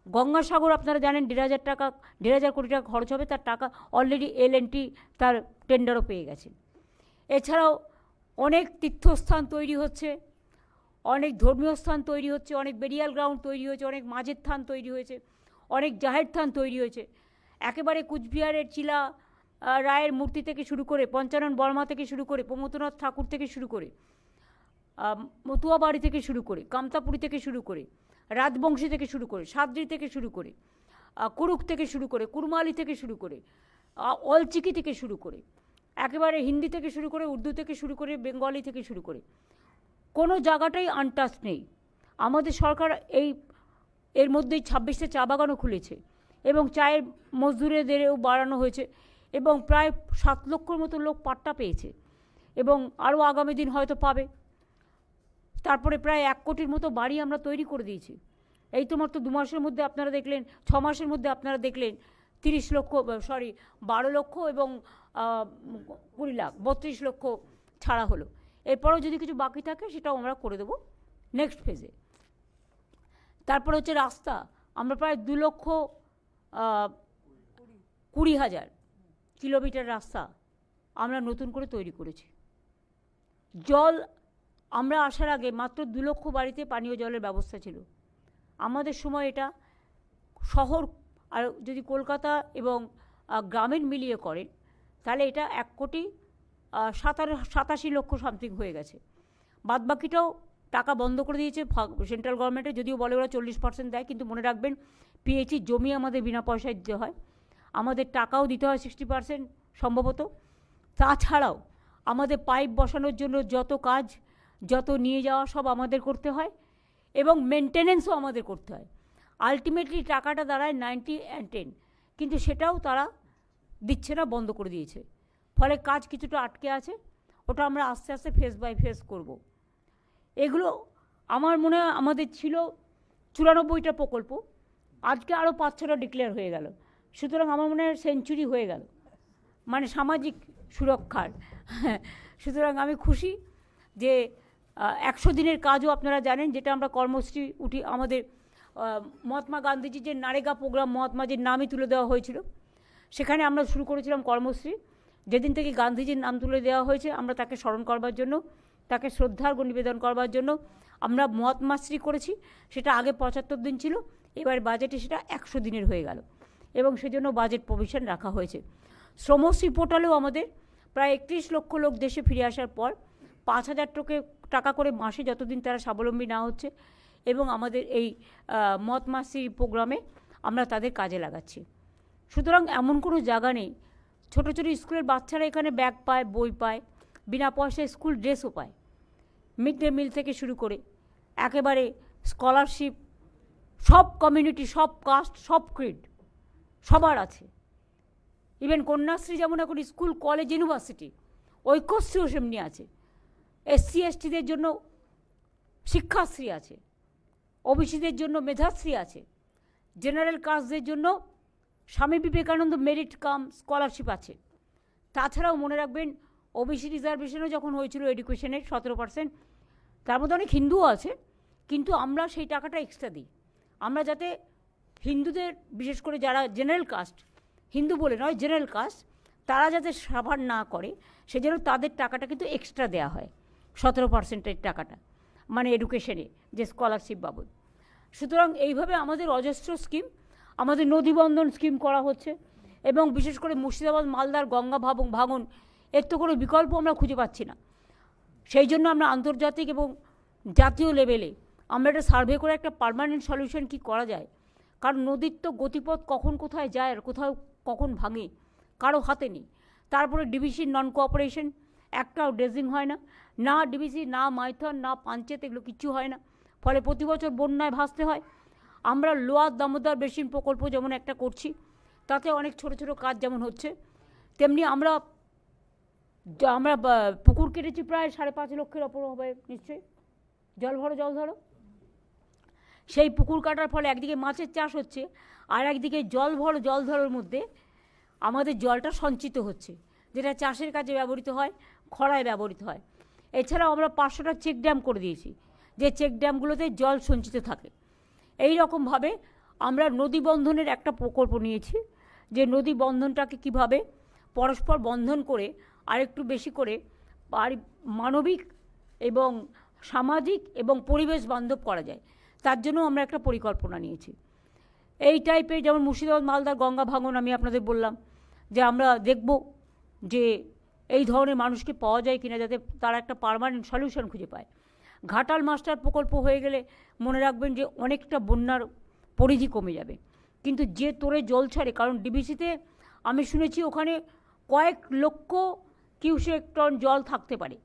গঙ্গাসাগর আপনারা জানেন 1,500 কোটি টাকা খরচ হবে, তার টাকা অলরেডি L&T তার টেন্ডারও পেয়ে গেছে। এছাড়াও অনেক তীর্থস্থান তৈরি হচ্ছে, অনেক ধর্মীয় স্থান তৈরি হচ্ছে, অনেক বেরিয়াল গ্রাউন্ড তৈরি হয়েছে, অনেক মাঝের থান তৈরি হয়েছে, অনেক জাহের থান তৈরি হয়েছে। একেবারে কুচবিহারের চিলা রায়ের মূর্তি থেকে শুরু করে, পঞ্চানন বর্মা থেকে শুরু করে, প্রমথনাথ ঠাকুর থেকে শুরু করে, মতুয়াবাড়ি থেকে শুরু করে, কামতাপুরি থেকে শুরু করে, রাজবংশী থেকে শুরু করে, সাদ্রি থেকে শুরু করে, কুরুক থেকে শুরু করে, কুরমালি থেকে শুরু করে, অলচিকি থেকে শুরু করে, একেবারে হিন্দি থেকে শুরু করে, উর্দু থেকে শুরু করে, বেঙ্গলি থেকে শুরু করে কোনো জায়গাটাই আনটাচ নেই। আমাদের সরকার এর মধ্যেই 26টা চা বাগানও খুলেছে এবং চায়ের মজদুরেদেরও বাড়ানো হয়েছে এবং প্রায় 7 লক্ষর মতো লোক পাট্টা পেয়েছে এবং আরও আগামী দিন হয়তো পাবে। তারপরে প্রায় 1 কোটির মতো বাড়ি আমরা তৈরি করে দিয়েছি। এই তো মাত্র 2 মাসের মধ্যে আপনারা দেখলেন, 6 মাসের মধ্যে আপনারা দেখলেন 12 লক্ষ এবং 20 লাখ 32 লক্ষ ছাড়া হলো। এরপরেও যদি কিছু বাকি থাকে সেটাও আমরা করে দেবো নেক্সট ফেজে। তারপর হচ্ছে রাস্তা, আমরা প্রায় 2,20,000 কিলোমিটার রাস্তা আমরা নতুন করে তৈরি করেছি। জল, আমরা আসার আগে মাত্র 2 লক্ষ বাড়িতে পানীয় জলের ব্যবস্থা ছিল। আমাদের সময় এটা শহর আর যদি কলকাতা এবং গ্রামীণ মিলিয়ে করেন তাহলে এটা 1,87 লক্ষ সামথিং হয়ে গেছে। বাদবাকিটাও টাকা বন্ধ করে দিয়েছে সেন্ট্রাল গভর্নমেন্টে, যদিও বলে ওরা 40% দেয়, কিন্তু মনে রাখবেন পিএইচই জমি আমাদের বিনা পয়সায় দিতে হয়, আমাদের টাকাও দিতে হয় 60% সম্ভবত। তাছাড়াও আমাদের পাইপ বসানোর জন্য যত কাজ, যত নিয়ে যাওয়া সব আমাদের করতে হয় এবং মেনটেনেন্সও আমাদের করতে হয়। আলটিমেটলি টাকাটা দাঁড়ায় 90 and 10, কিন্তু সেটাও তারা দিচ্ছে না, বন্ধ করে দিয়েছে। ফলে কাজ কিছুটা আটকে আছে, ওটা আমরা আস্তে আস্তে ফেজ বাই ফেজ করব। এগুলো আমার মনে হয় আমাদের ছিল 94টা প্রকল্প, আজকে আরও 5-6টা ডিক্লেয়ার হয়ে গেল। সুতরাং আমার মনে হয় সেঞ্চুরি হয়ে গেল মানে সামাজিক সুরক্ষার। সুতরাং আমি খুশি যে 100 দিনের কাজও আপনারা জানেন, যেটা আমরা কর্মশ্রী আমাদের মহাত্মা গান্ধীজির যে নারেগা প্রোগ্রাম, মহাত্মাজির নামই তুলে দেওয়া হয়েছিল, সেখানে আমরা শুরু করেছিলাম কর্মশ্রী। যেদিন থেকে গান্ধীজির নাম তুলে দেওয়া হয়েছে আমরা তাকে স্মরণ করবার জন্য, তাকে শ্রদ্ধার্ঘ নিবেদন করবার জন্য আমরা মহাত্মাশ্রী করেছি। সেটা আগে 75 দিন ছিল, এবার বাজেটে সেটা 100 দিনের হয়ে গেল এবং সেজন্য বাজেট প্রভিশন রাখা হয়েছে। শ্রমশ্রী পোর্টালেও আমাদের প্রায় 31 লক্ষ লোক দেশে ফিরে আসার পর 5,000 টাকা করে মাসে যতদিন তারা স্বাবলম্বী না হচ্ছে এবং আমাদের এই মহাত্মাশ্রী প্রোগ্রামে আমরা তাদের কাজে লাগাচ্ছি। সুতরাং এমন কোনো জায়গা নেই, ছোটো ছোটো স্কুলের বাচ্চারা এখানে ব্যাগ পায়, বই পায়, বিনা পয়সায় স্কুল ড্রেসও পায়, মিড ডে মিল থেকে শুরু করে একেবারে স্কলারশিপ, সব কমিউনিটি, সব কাস্ট, সব ক্রিড সবার আছে। ইভেন কন্যাশ্রী যেমন এখন স্কুল, কলেজ, ইউনিভার্সিটি, ঐক্যশ্রীও সেমনি আছে। SC STদের জন্য শিক্ষাশ্রী আছে, ওবিসিদের জন্য মেধাশ্রী আছে, জেনারেল কাস্টদের জন্য Swami Vivekananda merit cum scholarship আছে। তাছাড়াও মনে রাখবেন ওবিসি রিজার্ভেশনও যখন হয়েছিল এডুকেশনের 17%, তার মধ্যে অনেক হিন্দুও আছে, কিন্তু আমরা সেই টাকাটা এক্সট্রা দিই। আমরা যাতে হিন্দুদের, বিশেষ করে যারা জেনারেল কাস্ট, হিন্দু বলে নয় জেনারেল কাস্ট, তারা যাতে সাফার না করে সেজন্য তাদের টাকাটা কিন্তু এক্সট্রা দেওয়া হয়, 17%-এর টাকাটা, মানে এডুকেশনে যে স্কলারশিপ বাবদ। সুতরাং এইভাবে আমাদের অজস্র স্কিম, আমাদের নদীবন্ধন স্কিম করা হচ্ছে এবং বিশেষ করে মুর্শিদাবাদ, মালদার গঙ্গা ভাঙন, এর তো কোনো বিকল্প আমরা খুঁজে পাচ্ছি না। সেই জন্য আমরা আন্তর্জাতিক এবং জাতীয় লেভেলে আমরা একটা সার্ভে করে একটা পার্মানেন্ট সলিউশন কী করা যায়, কারণ নদীর তো গতিপথ কখন কোথায় যায় আর কোথাও কখন ভাঙে কারো হাতে নেই। তারপরে ডিবিসির নন কোঅপারেশন, একটাও ড্রেজিং হয় না, না ডিবিসি, না মাইথন, না পাঞ্চেত, এগুলো কিচ্ছু হয় না, ফলে প্রতি বছর বন্যায় ভাসতে হয়। আমরা লোয়ার দামোদর বেসিন প্রকল্প যেমন একটা করছি, তাতে অনেক ছোট ছোট কাজ যেমন হচ্ছে, তেমনি আমরা পুকুর কেটেছি প্রায় 5.5 লক্ষের ওপর হবে নিশ্চয়ই। জল ধরো সেই পুকুর কাটার ফলে একদিকে মাছের চাষ হচ্ছে আর একদিকে জল ধরার মধ্যে আমাদের জলটা সঞ্চিত হচ্ছে, যেটা চাষের কাজে ব্যবহৃত হয়, খরায় ব্যবহৃত হয়। এছাড়াও আমরা 500টা চেক ড্যাম করে দিয়েছি, যে চেক ড্যামগুলোতে জল সঞ্চিত থাকে। এই রকমভাবে আমরা নদী বন্ধনের একটা প্রকল্প নিয়েছি, যে নদী বন্ধনটাকে কিভাবে পরস্পর বন্ধন করে আরেকটু বেশি করে মানবিক এবং সামাজিক এবং পরিবেশ বান্ধব করা যায়, তার জন্য আমরা একটা পরিকল্পনা নিয়েছি। এই টাইপের যেমন মুর্শিদাবাদ, মালদার গঙ্গা ভাঙন আমি আপনাদের বললাম, যে আমরা দেখব যে এই ধরনের মানুষকে পাওয়া যায় কিনা, যাতে তারা একটা পার্মানেন্ট সলিউশন খুঁজে পায়। ঘাটাল মাস্টার প্রকল্প হয়ে গেলে মনে রাখবেন যে অনেকটা বন্যার পরিধি কমে যাবে, কিন্তু যে তোরে জল ছাড়ে, কারণ ডিবিসিতে আমি শুনেছি ওখানে কয়েক লক্ষ কিউসেক টন জল থাকতে পারে,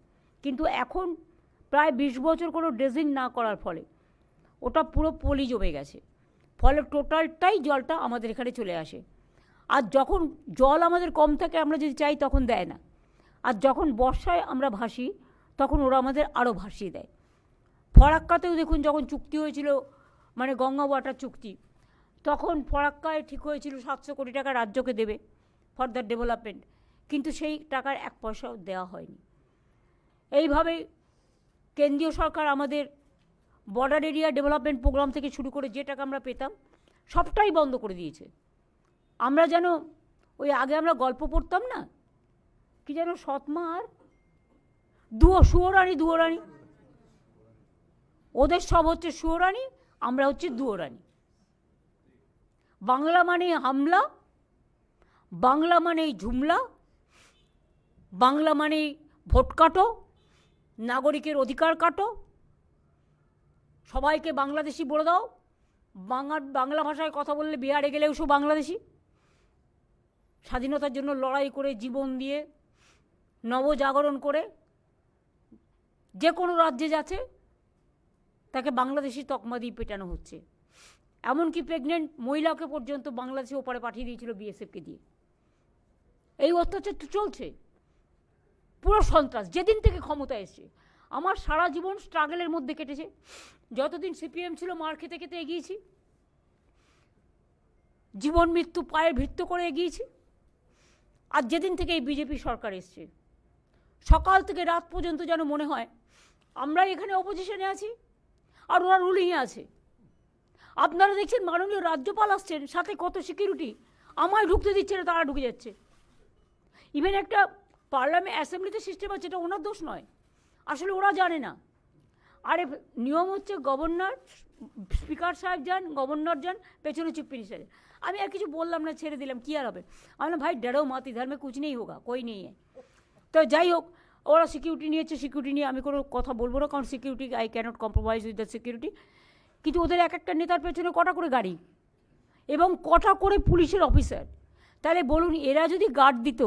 কিন্তু এখন প্রায় 20 বছর কোনো ড্রেজিং না করার ফলে ওটা পুরো পলি জমে গেছে, ফলে টোটালটাই জলটা আমাদের এখানে চলে আসে। আর যখন জল আমাদের কম থাকে আমরা যদি চাই তখন দেয় না, আর যখন বর্ষায় আমরা ভাসি তখন ওরা আমাদের আরও ভাসিয়ে দেয়। ফরাক্কাতেও দেখুন যখন চুক্তি হয়েছিল, মানে গঙ্গা ওয়াটার চুক্তি, তখন ফরাক্কায় ঠিক হয়েছিল 700 কোটি টাকা রাজ্যকে দেবে ফর দ্য ডেভেলপমেন্ট, কিন্তু সেই টাকার 1 পয়সাও দেওয়া হয়নি। এইভাবে কেন্দ্রীয় সরকার আমাদের বর্ডার এরিয়া ডেভেলপমেন্ট প্রোগ্রাম থেকে শুরু করে যে টাকা আমরা পেতাম সবটাই বন্ধ করে দিয়েছে। আমরা যেন ওই আগে আমরা গল্প পড়তাম না, কি যেন সৎমা আর সুয়োরানি দুয়োরানি, ওদের সব হচ্ছে সুয়োরানি, আমরা হচ্ছে দুয়োরানি। বাংলা মানে হামলা, বাংলা মানে ঝুমলা, বাংলা মানে ভোট কাটো, নাগরিকের অধিকার কাটো, সবাইকে বাংলাদেশি বলে দাও, বাংলা ভাষায় কথা বললে বিহারে গেলেও সব বাংলাদেশি। স্বাধীনতার জন্য লড়াই করে জীবন দিয়ে নবজাগরণ করে যে কোনো রাজ্যে যাচ্ছে তাকে বাংলাদেশি তকমা দিয়ে পেটানো হচ্ছে। এমনকি প্রেগনেন্ট মহিলাকে পর্যন্ত বাংলাদেশে ওপারে পাঠিয়ে দিয়েছিল বিএসএফকে দিয়ে। এই অত্যাচার তো চলছে, পুরো সন্ত্রাস যেদিন থেকে ক্ষমতা এসছে। আমার সারা জীবন স্ট্রাগলের মধ্যে কেটেছে, যতদিন সিপিএম ছিল মার খেতে খেতে এগিয়েছি, জীবন মৃত্যু পায়ে ভিত্ত করে এগিয়েছি। আর যেদিন থেকে এই বিজেপি সরকার এসছে, সকাল থেকে রাত পর্যন্ত যেন মনে হয় আমরা এখানে অপোজিশনে আছি আর ওরা রুলিংয়ে আছে। আপনারা দেখছেন মাননীয় রাজ্যপাল আসছেন, সাথে কত সিকিউরিটি, আমায় ঢুকতে দিচ্ছে না, তারা ঢুকে যাচ্ছে। ইভেন একটা পার্লামেন্ট অ্যাসেম্বলিতে সিস্টেম আছে, এটা ওনার দোষ নয়, আসলে ওরা জানে না। আরে নিয়ম হচ্ছে গভর্নর, স্পিকার সাহেব যান, গভর্নর যান, পেছনে চিফ মিনিস্টার। আমি আর কিছু বললাম না, ছেড়ে দিলাম, কি আর হবে। আমি বললাম ভাই ডরো মত, ইধার মে কুছ নেই হোগা, কই নেই। তো যাই হোক, ওরা সিকিউরিটি নিয়েছে, সিকিউরিটি নিয়ে আমি কোনো কথা বলবো না, কারণ security I cannot compromise with the security. কিন্তু ওদের এক একটা নেতার পেছনে কটা করে গাড়ি এবং কটা করে পুলিশের অফিসার। তাহলে বলুন, এরা যদি গার্ড দিত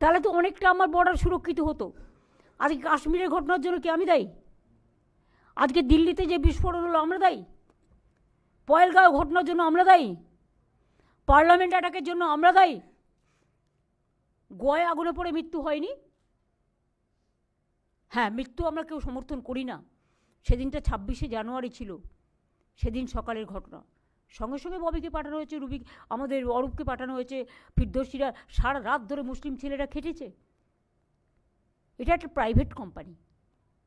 তাহলে তো অনেকটা আমার বর্ডার সুরক্ষিত হতো। আজকে কাশ্মীরের ঘটনার জন্য কি আমি দায়ী? আজকে দিল্লিতে যে বিস্ফোরণ হলো আমরা দায়ী? পয়েলগাঁও ঘটনার জন্য আমরা দায়ী? পার্লামেন্ট অ্যাটাকের জন্য আমরা দায়ী? গোয়ায় আগুনে পড়ে মৃত্যু হয়নি? হ্যাঁ, মৃত্যু আমরা কেউ সমর্থন করি না। সেদিনটা 26শে জানুয়ারি ছিল, সেদিন সকালের ঘটনা। সঙ্গে সঙ্গে ববিকে পাঠানো হয়েছে, আমাদের অরূপকে পাঠানো হয়েছে, ফিরদৌসীরা সারা রাত ধরে মুসলিম ছেলেরা খেটেছে। এটা একটা প্রাইভেট কোম্পানি,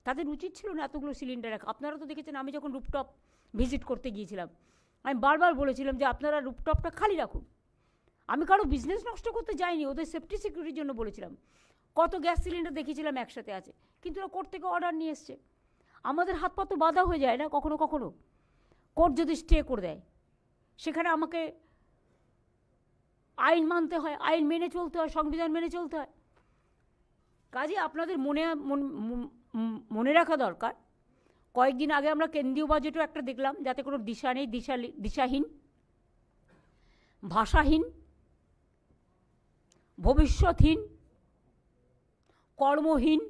তাদের উচিত ছিল না এতগুলো সিলিন্ডার রাখা। আপনারা তো দেখেছেন, আমি যখন রুপটপ ভিজিট করতে গিয়েছিলাম আমি বারবার বলেছিলাম যে আপনারা রুপটপটা খালি রাখুন। আমি কারো বিজনেস নষ্ট করতে যাইনি, ওদের সেফটি সিকিউরিটির জন্য বলেছিলাম। কত গ্যাস সিলিন্ডার দেখেছিলাম একসাথে আছে, কিন্তু ওরা কোর্ট থেকে অর্ডার নিয়ে এসছে। আমাদের হাত পা তো বাধা হয়ে যায় না কখনো কখনো, কোর্ট যদি স্টে করে দেয়, সেখানে আমাকে আইন মানতে হয়, আইন মেনে চলতে হয়, সংবিধান মেনে চলতে হয়। কাজে আপনাদের মনে রাখা দরকার, কয়েকদিন আগে আমরা কেন্দ্রীয় বাজেটও একটা দেখলাম, যাতে কোনো দিশা নেই, দিশাহীন, ভাষাহীন, ভবিষ্যৎহীন, কর্মহীন,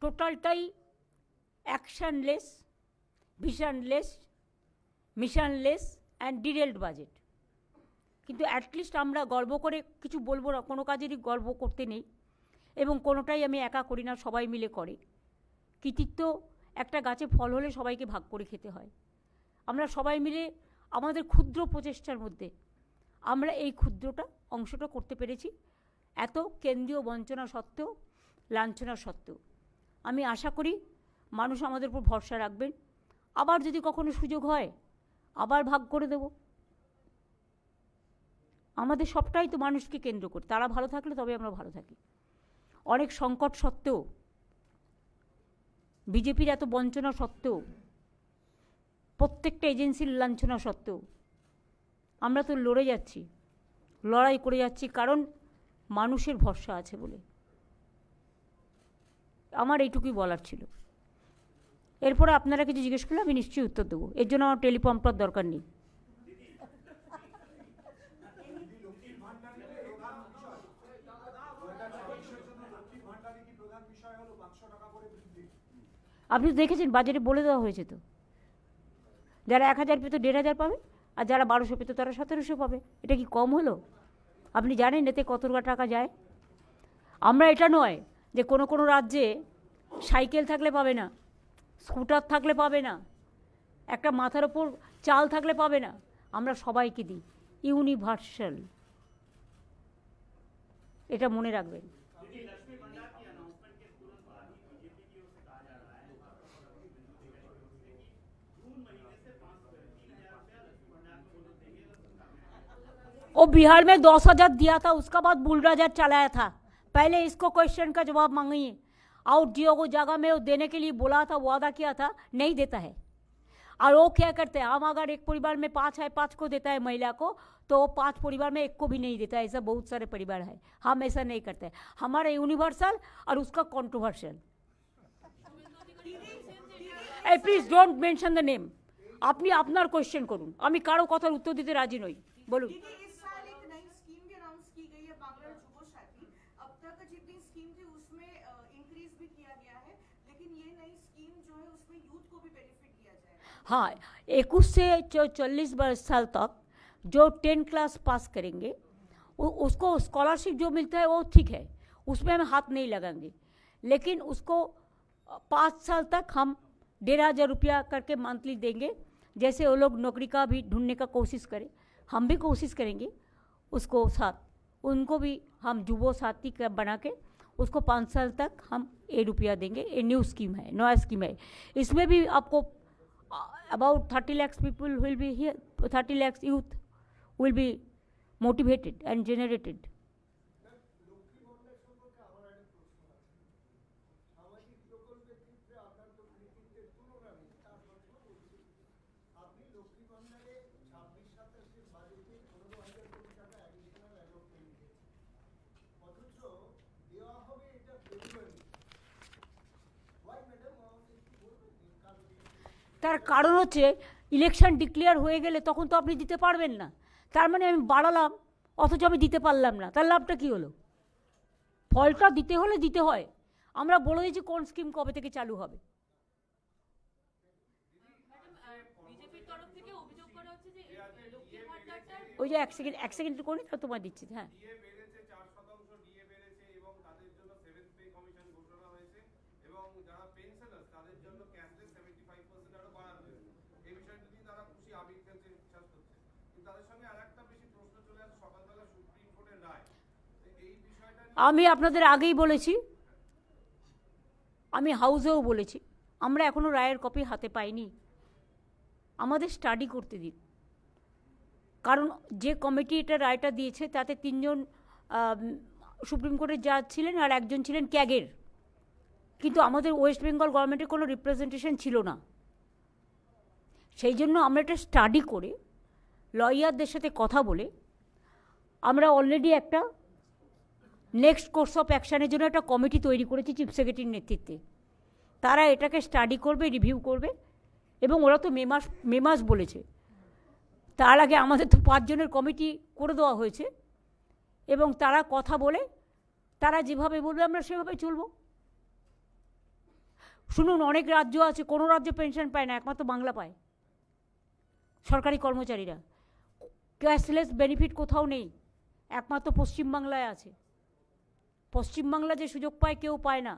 টোটালটাই অ্যাকশনলেস, ভিশনলেস, মিশনলেস অ্যান্ড ডিরেলড বাজেট। কিন্তু অ্যাটলিস্ট আমরা গর্ব করে কিছু বলবো না, কোনো কাজেরই গর্ব করতে নেই, এবং কোনোটাই আমি একা করি না, সবাই মিলে করে। কৃতিত্ব একটা গাছে ফল হলে সবাইকে ভাগ করে খেতে হয়। আমরা সবাই মিলে আমাদের ক্ষুদ্র প্রচেষ্টার মধ্যে আমরা এই ক্ষুদ্রটা অংশটা করতে পেরেছি, এত কেন্দ্রীয় বঞ্চনা সত্ত্বেও, লাঞ্ছনা সত্ত্বেও। আমি আশা করি মানুষ আমাদের উপর ভরসা রাখবেন। আবার যদি কখনো সুযোগ হয় আবার ভাগ করে দেব। আমাদের সবটাই তো মানুষকে কেন্দ্র করে, তারা ভালো থাকলে তবে আমরা ভালো থাকি। অনেক সংকট সত্ত্বেও, বিজেপির এত বঞ্চনা সত্ত্বেও, প্রত্যেকটা এজেন্সির লাঞ্ছনা সত্ত্বেও আমরা তো লড়ে যাচ্ছি, লড়াই করে যাচ্ছি, কারণ মানুষের ভরসা আছে বলে। আমার এইটুকুই বলার ছিল। এরপরে আপনারা কিছু জিজ্ঞেস করলে আমি নিশ্চয়ই উত্তর দেবো, এর জন্য আমার টেলিপ্রম্পটার দরকার নেই। আপনি তো দেখেছেন বাজেটে বলে দেওয়া হয়েছে তো, যারা 1000 পেত 1500 পাবে, আর যারা 1200 পেত তারা 1700 পাবে। এটা কি কম হলো? আপনি জানেন এতে কত টাকা যায়? আমরা এটা নয় যে কোনো কোনো রাজ্যে সাইকেল থাকলে পাবে না, স্কুটার থাকলে পাবে না, একটা মাথার ওপর চাল থাকলে পাবে না। আমরা সবাইকে দিই, ইউনিভার্সাল। এটা মনে রাখবেন। वो बिहार में 10,000 दिया था, उसका बाद बुलडोजर चलाया था। पहले इसको क्वेश्चन का जवाब मांगिए। आउट जियो को जगह में वो देने के लिए बोला था, वादा किया था, नहीं देता है। और वो क्या करते हैं, हम अगर एक परिवार में 5 है, 5 को देता है महिला को, तो 5 परिवार में 1 को भी नहीं देता है। ऐसा बहुत सारे परिवार है। हम ऐसा नहीं करते। हमारा यूनिवर्सल और उसका controversial. Please don't mention the name. আপনি আপনার কোয়েশ্চেন করুন, আমি কারো কথার উত্তর দিতে রাজি নই। বলুন। इस साल एक नई स्कीम भी अनाउंस की गई है, बांग्ला जुबो साथी। अब तक जितनी स्कीम थी उसमें इंक्रीज भी किया गया है, लेकिन ये नई स्कीम जो है उसमें यूथ को भी बेनिफिट दिया जाएगा। हाँ, 21 से 40 साल तक जो 10 क्लास पास करेंगे उसको स्कॉलरशिप जो मिलता है वो ठीक है, उसमें हम हाथ नहीं लगाएंगे। लेकिन उसको 5 साल तक हम 1500 रुपया करके मंथली देंगे। जैसे वो लोग नौकरी का भी ढूंढने का कोशिश करें, हम भी कोशिश करेंगे उसको साथ, उनको भी हम जुबो साथी का बना के उसको 5 साल तक हम 1 रुपया देंगे। ये न्यू स्कीम है, नया स्कीम है। इसमें भी आपको about 30 lakhs people will be here, 30 lakhs youth will be motivated and generated. তার কারণ হচ্ছে ইলেকশন ডিক্লেয়ার হয়ে গেলে তখন তো আপনি দিতে পারবেন না। তার মানে আমি বাড়ালাম অথচ আমি দিতে পারলাম না, তার লাভটা কী হলো? ফলটা দিতে হলে দিতে হয়। আমরা বলে দিয়েছি কোন স্কিম কবে থেকে চালু হবে। ওই যে এক সেকেন্ড করি তা তোমায় দিচ্ছি। হ্যাঁ, আমি আপনাদের আগেই বলেছি, আমি হাউসেও বলেছি, আমরা এখনও রায়ের কপি হাতে পাইনি। আমাদের স্টাডি করতে দিন। কারণ যে কমিটি এটা রায়টা দিয়েছে তাতে 3 জন সুপ্রিম কোর্টের জাজ ছিলেন আর 1 জন ছিলেন ক্যাগের। কিন্তু আমাদের ওয়েস্ট বেঙ্গল গভর্নমেন্টের কোনো রিপ্রেজেন্টেশন ছিল না। সেই জন্য আমরা এটা স্টাডি করে লয়ারদের সাথে কথা বলে আমরা অলরেডি একটা নেক্সট কোর্স অফ অ্যাকশানের জন্য একটা কমিটি তৈরি করেছি চিফ সেক্রেটারির নেতৃত্বে। তারা এটাকে স্টাডি করবে, রিভিউ করবে, এবং ওরা তো মে মাস বলেছে। তার আগে আমাদের তো 5 জনের কমিটি করে দেওয়া হয়েছে, এবং তারা কথা বলে তারা যেভাবে বলবে আমরা সেভাবে চলব। শুনুন, অনেক রাজ্য আছে, কোনো রাজ্য পেনশন পায় না, একমাত্র বাংলা পায়। সরকারি কর্মচারীরা ক্যাশলেস বেনিফিট কোথাও নেই, একমাত্র পশ্চিমবাংলায় আছে। পশ্চিমবাংলা যে সুযোগ পায় কেউ পায় না।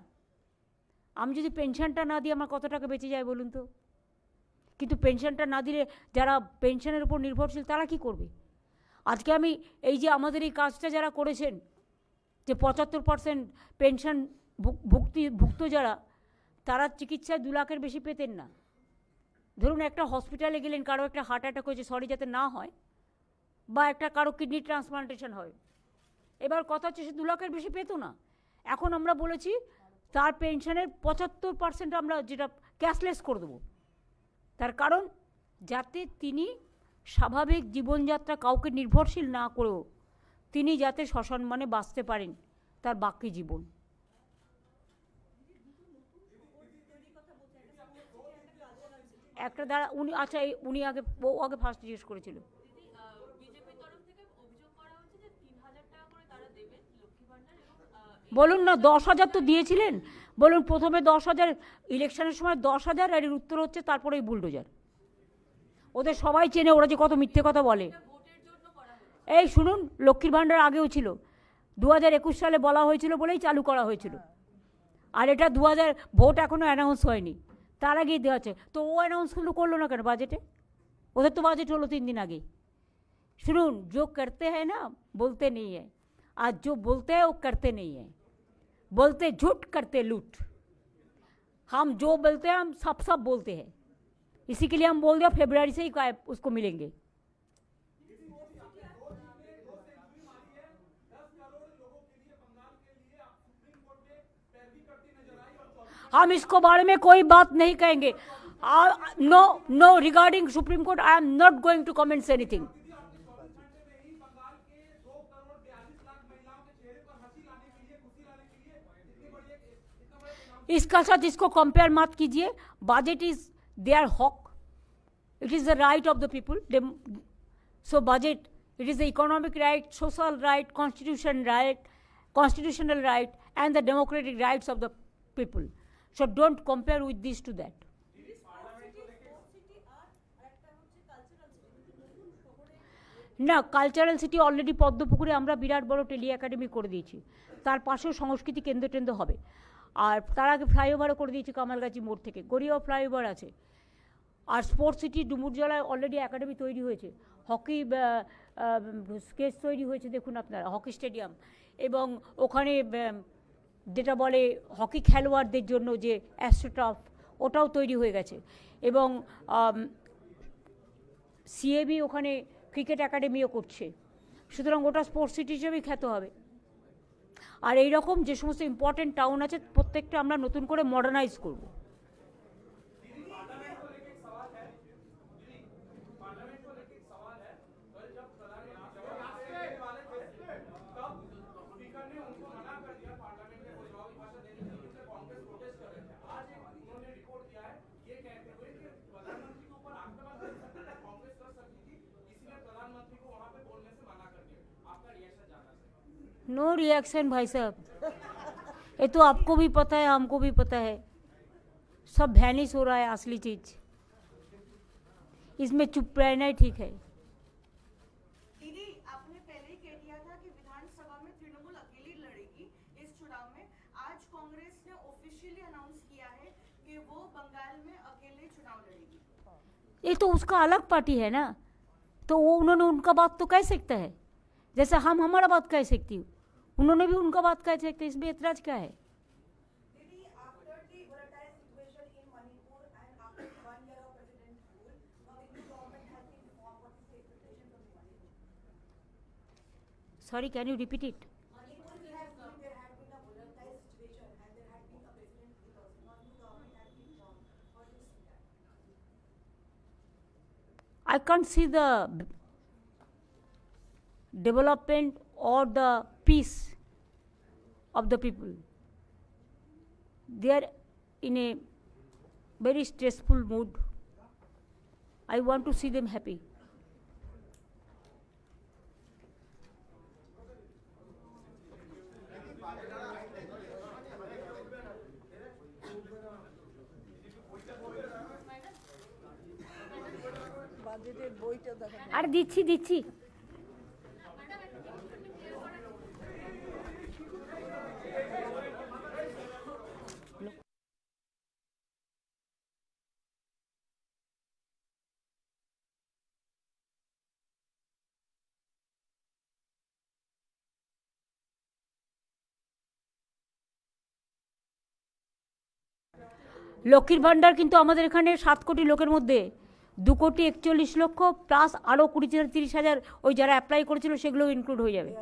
আমি যদি পেনশনটা না দিই আমার কত টাকা বেঁচে যায় বলুন তো? কিন্তু পেনশনটা না দিলে যারা পেনশনের উপর নির্ভরশীল তারা কি করবে? আজকে আমি এই যে আমাদের এই কাজটা যারা করেছেন, যে 75% পেনশন ভুক্ত যারা, তারা চিকিৎসায় 2 লাখের বেশি পেতেন না। ধরুন একটা হসপিটালে গেলেন, কারো একটা হার্ট অ্যাটাক হয়েছে, সরি যাতে না হয়, বা একটা কারো কিডনি ট্রান্সপ্লান্টেশন হয়, এবার কথা হচ্ছে সে 2 লাখের বেশি পেত না। এখন আমরা বলেছি তার পেনশনের 75% আমরা যেটা ক্যাশলেস করে দেবো। তার কারণ যাতে তিনি স্বাভাবিক জীবনযাত্রা কাউকে নির্ভরশীল না করেও তিনি যাতে সসম্মানে বাঁচতে পারেন তার বাকি জীবন। একটা দ্বারা উনি, আচ্ছা উনি আগে ফার্স্ট জিজ্ঞেস করেছিল। বলুন না, 10,000 তো দিয়েছিলেন, বলুন প্রথমে 10,000, ইলেকশনের সময় 10,000, আর এর উত্তর হচ্ছে তারপরেই বুলডোজার। ওদের সবাই চেনে, ওরা যে কত মিথ্যে কথা বলে। এই শুনুন, লক্ষ্মীর ভাণ্ডার আগেও ছিল, 2021 সালে বলা হয়েছিল বলেই চালু করা হয়েছিল। আর এটা 2000, ভোট এখনও অ্যানাউন্স হয়নি, তার আগেই দেওয়া আছে। তো ও অ্যানাউন্সগুলো করলো না কেন বাজেটে? ওদের তো বাজেট হলো 3 দিন আগেই। শুনুন, जो करते हैं ना बोलते नहीं है, आज जो बोलते हैं वो करते नहीं है। बोलते झूठ, करते लूट। हम जो बोलते हैं हम सब बोलते हैं, इसी के लिए हम बोल दिया फरवरी से ही उसको मिलेंगे। हम इसको बारे में कोई बात नहीं कहेंगे। No regarding Supreme Court I am not going to comments anything. इसका साथ इसको कंपेयर मत कीजिए। बजट इज देयर हक, it is the right of the people. So budget, it is the economic right, social right, constitutional right and the democratic rights of the people. So don't compare with this to that. না, cultural city already পদ্মপুকুরে আমরা বিরাট বড় tele academy করে দিয়েছি, তার পাশেও সংস্কৃতি কেন্দ্র হবে। আর তার আগে ফ্লাইওভারও করে দিয়েছি কামালগাছি মোড় থেকে, গড়িয়াও ফ্লাইওভার আছে। আর স্পোর্টস সিটি ডুমুরজলায় অলরেডি একাডেমি তৈরি হয়েছে, হকি স্কেচ তৈরি হয়েছে, দেখুন আপনারা, হকি স্টেডিয়াম। এবং ওখানে যেটা বলে হকি খেলোয়াড়দের জন্য যে অ্যাস্ট্রোটার্ফ, ওটাও তৈরি হয়ে গেছে। এবং সিএবি ওখানে ক্রিকেট একাডেমিও করছে। সুতরাং ওটা স্পোর্টস সিটি হিসেবেই খ্যাত হবে। আর এই রকম যে সমস্ত ইম্পর্টেন্ট টাউন আছে প্রত্যেকটা আমরা নতুন করে মডার্নাইজ করব। नो रिएक्शन भाई साहब, ये तो आपको भी पता है, हमको भी पता है, सब वैनिश हो रहा है असली चीज। इसमें चुप रहना ही ठीक है। दीदी, आपने पहले ही कह दिया था कि विधानसभा में तृणमूल अकेली लड़ेगी इस चुनाव में। आज कांग्रेस ने ऑफिशियली अनाउंस किया है कि वो बंगाल में अकेले चुनाव लड़ेगी। ये तो उसका अलग पार्टी है ना, तो वो उन्होंने उनका बात तो कह सकता है, जैसे हम हमारा बात कह सकती हूँ, उन्होंने भी उनका बात कह सकते। इसमें एतराज क्या है? Sorry, can you repeat it? I can't see the development or the peace of the people. They are in a very stressful mood. I want to see them happy. আর দিচ্ছি লক্ষ্মীর ভাণ্ডার কিন্তু আমাদের এখানে 7 কোটি লোকের মধ্যে 2,41,00,000 প্লাস আরও 20,000-30,000 ওই যারা অ্যাপ্লাই করেছিল সেগুলো ইনক্লুড হয়ে যাবে।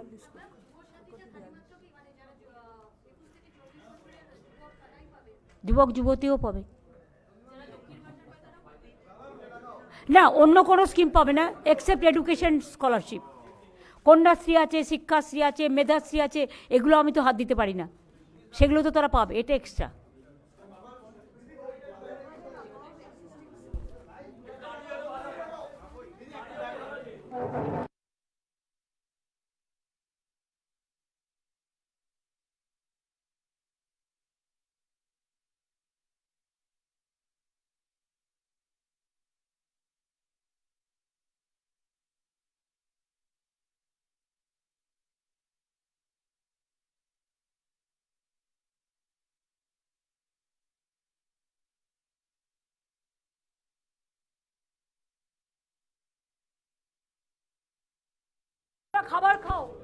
যুবক যুবতীও পাবে না, অন্য কোনো স্কিম পাবে না এক্সেপ্ট এডুকেশন স্কলারশিপ। কন্যাশ্রী আছে, শিক্ষাশ্রী আছে, মেধাশ্রী আছে, এগুলো আমি তো হাত দিতে পারি না, সেগুলো তো তারা পাবে, এটা এক্সট্রা। খাবার খাও।